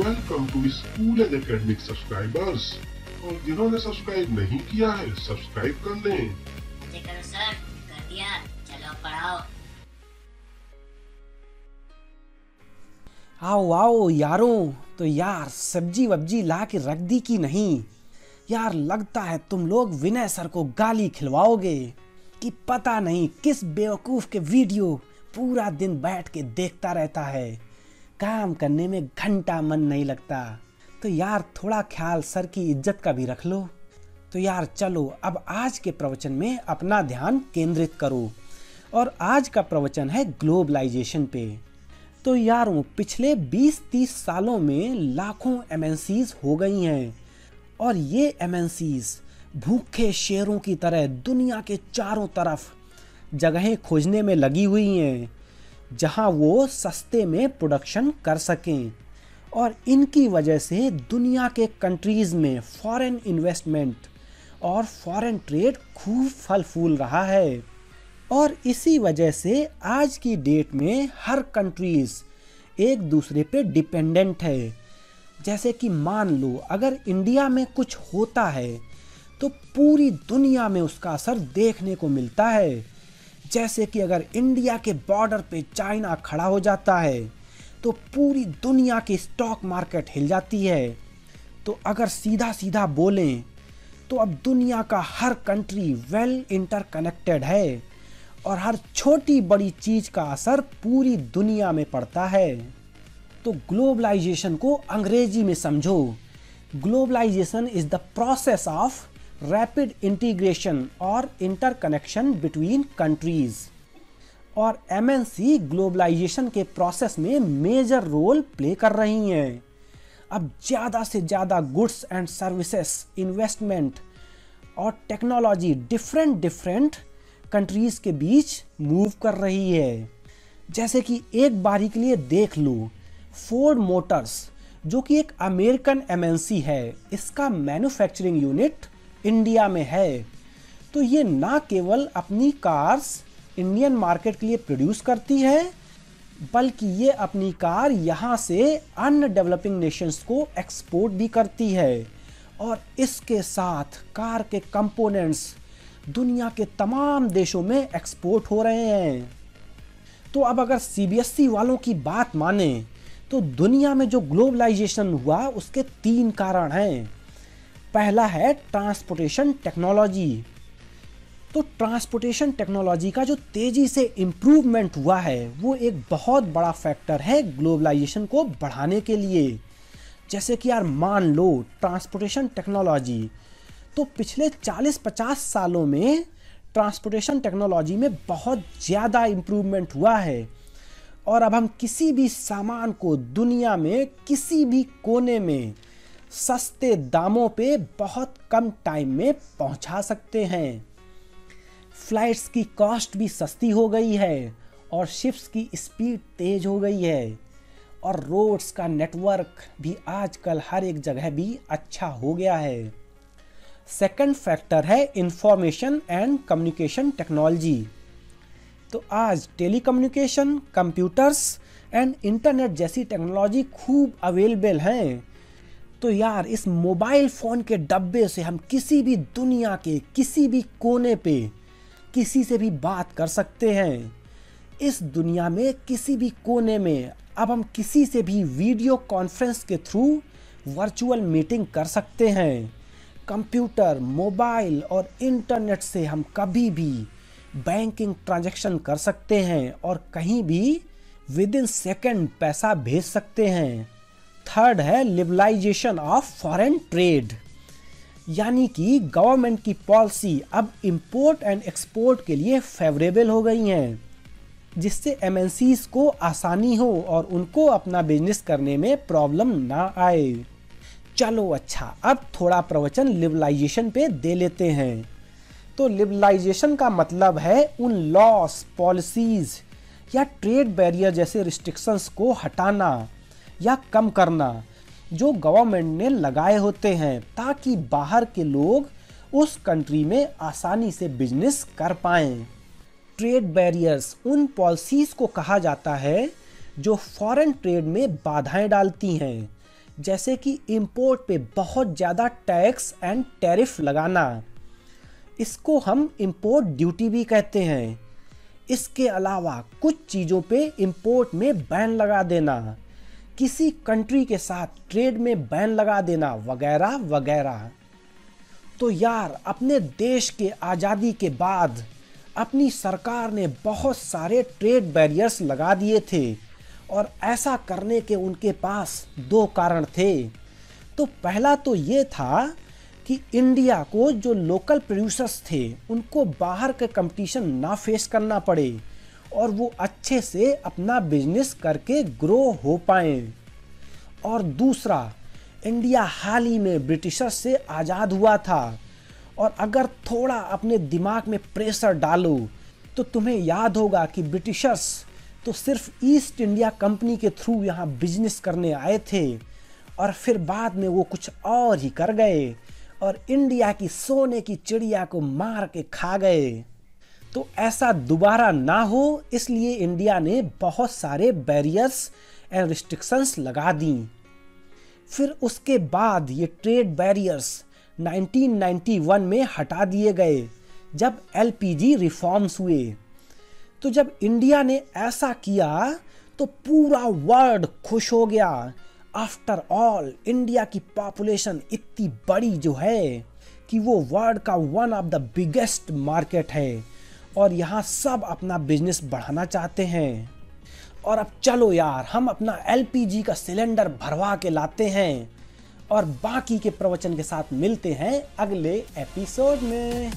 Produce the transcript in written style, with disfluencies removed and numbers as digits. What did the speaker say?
Welcome to school and academic subscribers. और जिन्होंने subscribe नहीं किया है सब्सक्राइब कर लें। जी करो सर, कर दिया, चलो पढ़ाओ। आओ आओ यारों। तो यार सब्जी वब्जी ला के रख दी कि नहीं? यार लगता है तुम लोग विनय सर को गाली खिलवाओगे कि पता नहीं किस बेवकूफ़ के वीडियो पूरा दिन बैठ के देखता रहता है, काम करने में घंटा मन नहीं लगता। तो यार थोड़ा ख्याल सर की इज्जत का भी रख लो। तो यार चलो अब आज के प्रवचन में अपना ध्यान केंद्रित करो। और आज का प्रवचन है ग्लोबलाइजेशन पे। तो यारों पिछले 20-30 सालों में लाखों एमएनसीज हो गई हैं और ये एमएनसीज भूखे शेरों की तरह दुनिया के चारों तरफ जगहें खोजने में लगी हुई हैं जहां वो सस्ते में प्रोडक्शन कर सकें। और इनकी वजह से दुनिया के कंट्रीज़ में फॉरेन इन्वेस्टमेंट और फॉरेन ट्रेड खूब फल फूल रहा है। और इसी वजह से आज की डेट में हर कंट्रीज़ एक दूसरे पे डिपेंडेंट है। जैसे कि मान लो अगर इंडिया में कुछ होता है तो पूरी दुनिया में उसका असर देखने को मिलता है। जैसे कि अगर इंडिया के बॉर्डर पे चाइना खड़ा हो जाता है तो पूरी दुनिया की स्टॉक मार्केट हिल जाती है। तो अगर सीधा सीधा बोलें तो अब दुनिया का हर कंट्री वेल इंटरकनेक्टेड है और हर छोटी बड़ी चीज़ का असर पूरी दुनिया में पड़ता है। तो ग्लोबलाइजेशन को अंग्रेजी में समझो। Globalisation is the process of rapid integration और इंटरकनेक्शन बिटवीन कंट्रीज़। और एमएनसी ग्लोबलाइजेशन के प्रोसेस में मेजर रोल प्ले कर रही हैं। अब ज़्यादा से ज़्यादा गुड्स एंड सर्विसेज, इन्वेस्टमेंट और टेक्नोलॉजी डिफरेंट कंट्रीज़ के बीच मूव कर रही है। जैसे कि एक बारी के लिए देख लो, फोर्ड मोटर्स जो कि एक अमेरिकन एमएनसी है, इसका मैन्युफैक्चरिंग यूनिट इंडिया में है। तो ये ना केवल अपनी कार्स इंडियन मार्केट के लिए प्रोड्यूस करती है बल्कि ये अपनी कार यहाँ से अन्य डेवलपिंग नेशंस को एक्सपोर्ट भी करती है। और इसके साथ कार के कंपोनेंट्स दुनिया के तमाम देशों में एक्सपोर्ट हो रहे हैं। तो अब अगर सीबीएसई वालों की बात माने तो दुनिया में जो ग्लोबलाइजेशन हुआ उसके 3 कारण हैं। पहला है ट्रांसपोर्टेशन टेक्नोलॉजी। तो ट्रांसपोर्टेशन टेक्नोलॉजी का जो तेज़ी से इम्प्रूवमेंट हुआ है वो एक बहुत बड़ा फैक्टर है ग्लोबलाइजेशन को बढ़ाने के लिए। जैसे कि यार मान लो ट्रांसपोर्टेशन टेक्नोलॉजी, तो पिछले 40-50 सालों में ट्रांसपोर्टेशन टेक्नोलॉजी में बहुत ज़्यादा इम्प्रूवमेंट हुआ है। और अब हम किसी भी सामान को दुनिया में किसी भी कोने में सस्ते दामों पे बहुत कम टाइम में पहुंचा सकते हैं। फ्लाइट्स की कॉस्ट भी सस्ती हो गई है और शिप्स की स्पीड तेज हो गई है। और रोड्स का नेटवर्क भी आजकल हर एक जगह भी अच्छा हो गया है। सेकंड फैक्टर है इंफॉर्मेशन एंड कम्युनिकेशन टेक्नोलॉजी। तो आज टेलीकम्युनिकेशन, कंप्यूटर्स एंड इंटरनेट जैसी टेक्नोलॉजी खूब अवेलेबल हैं। तो यार इस मोबाइल फ़ोन के डब्बे से हम किसी भी दुनिया के किसी भी कोने पे किसी से भी बात कर सकते हैं। इस दुनिया में किसी भी कोने में अब हम किसी से भी वीडियो कॉन्फ्रेंस के थ्रू वर्चुअल मीटिंग कर सकते हैं। कंप्यूटर, मोबाइल और इंटरनेट से हम कभी भी बैंकिंग ट्रांजैक्शन कर सकते हैं और कहीं भी विद इन सेकेंड पैसा भेज सकते हैं। थर्ड है लिबरलाइजेशन ऑफ फॉरेन ट्रेड, यानी कि गवर्नमेंट की पॉलिसी अब इंपोर्ट एंड एक्सपोर्ट के लिए फेवरेबल हो गई हैं, जिससे एमएनसीज को आसानी हो और उनको अपना बिजनेस करने में प्रॉब्लम ना आए। चलो अच्छा, अब थोड़ा प्रवचन लिबरलाइजेशन पे दे लेते हैं। तो लिबरलाइजेशन का मतलब है उन लॉस, पॉलिसीज या ट्रेड बैरियर जैसे रिस्ट्रिक्शंस को हटाना या कम करना जो गवर्नमेंट ने लगाए होते हैं, ताकि बाहर के लोग उस कंट्री में आसानी से बिजनेस कर पाएं। ट्रेड बैरियर्स उन पॉलिसीज़ को कहा जाता है जो फॉरेन ट्रेड में बाधाएं डालती हैं, जैसे कि इंपोर्ट पे बहुत ज़्यादा टैक्स एंड टैरिफ लगाना, इसको हम इंपोर्ट ड्यूटी भी कहते हैं। इसके अलावा कुछ चीज़ों पे इंपोर्ट में बैन लगा देना, किसी कंट्री के साथ ट्रेड में बैन लगा देना, वगैरह वगैरह। तो यार, अपने देश के आज़ादी के बाद अपनी सरकार ने बहुत सारे ट्रेड बैरियर्स लगा दिए थे और ऐसा करने के उनके पास दो कारण थे। तो पहला तो ये था कि इंडिया को जो लोकल प्रोड्यूसर्स थे उनको बाहर के कंपटीशन ना फेस करना पड़े और वो अच्छे से अपना बिजनेस करके ग्रो हो पाएं। और दूसरा, इंडिया हाल ही में ब्रिटिशर्स से आज़ाद हुआ था और अगर थोड़ा अपने दिमाग में प्रेशर डालो तो तुम्हें याद होगा कि ब्रिटिशर्स तो सिर्फ ईस्ट इंडिया कंपनी के थ्रू यहाँ बिजनेस करने आए थे और फिर बाद में वो कुछ और ही कर गए और इंडिया की सोने की चिड़िया को मार के खा गए। तो ऐसा दोबारा ना हो, इसलिए इंडिया ने बहुत सारे बैरियर्स एंड रिस्ट्रिक्शंस लगा दी। फिर उसके बाद ये ट्रेड बैरियर्स 1991 में हटा दिए गए जब एलपीजी रिफॉर्म्स हुए। तो जब इंडिया ने ऐसा किया तो पूरा वर्ल्ड खुश हो गया। आफ्टर ऑल इंडिया की पॉपुलेशन इतनी बड़ी जो है कि वो वर्ल्ड का one of the biggest market है और यहाँ सब अपना बिजनेस बढ़ाना चाहते हैं। और अब चलो यार, हम अपना एलपीजी का सिलेंडर भरवा के लाते हैं और बाकी के प्रवचन के साथ मिलते हैं अगले एपिसोड में।